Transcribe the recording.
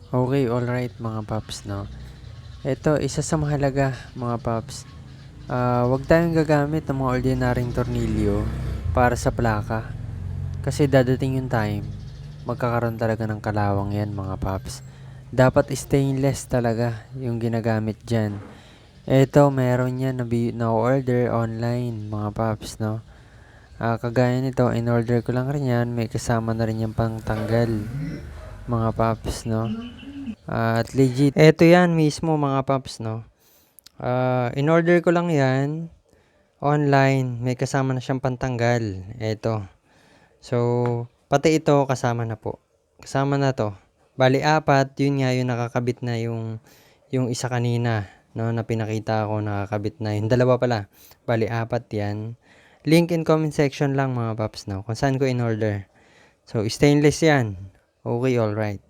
Okay, alright mga paps, no? Ito, isa sa mahalaga mga paps. Huwag tayong gagamit ng mga ordinaryong tornilyo para sa plaka. Kasi dadating yung time, magkakaroon talaga ng kalawang yan mga paps. Dapat stainless talaga yung ginagamit dyan. Ito, meron yan na-order online mga paps, no? Kagaya nito, in-order ko lang rin yan. May kasama na rin yung pangtanggal mga paps, no? At legit, eto yan mismo mga paps, no? In-order ko lang yan online. May kasama na siyang pantanggal. Eto. So, pati ito kasama na po. Kasama na to. Bali, apat. Yun nga yung nakakabit na yung isa kanina, no, na pinakita ko nakakabit na. Yung dalawa pala. Bali, apat yan. Link in comment section lang mga paps, no? Kung saan ko in-order. So, stainless yan. Okay, alright.